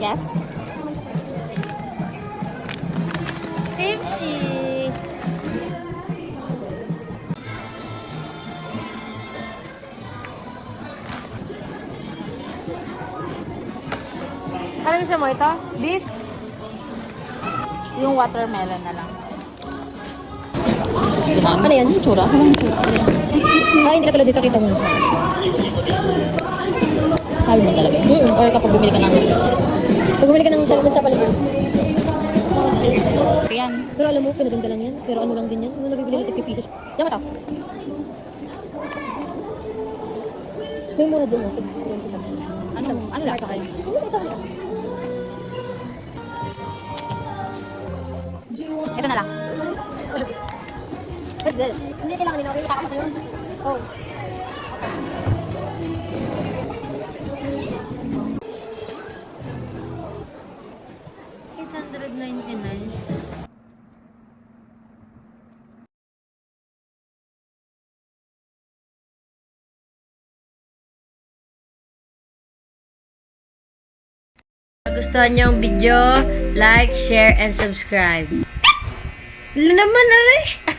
guess? Kimchi! Ano gusto mo ito? Beef? Yung watermelon na lang. Ano yan? Tsura? Hindi ka talaga dito kita mo. Sabi mo talaga. Or kapag bumili ka ng salmon sa palibot. Yan. Pero alam mo, pinaganda lang yan. Pero ano lang din yan. Ano nabibili natin pipisos. Yan mo to. Yung mura doon mo. Ano lang? Ito na lang. Hindi kailangan din ako. Yung takot sa'yo. Oh. $899. Gustuhan niyo ang video, like, share, and subscribe. Ano naman, aray?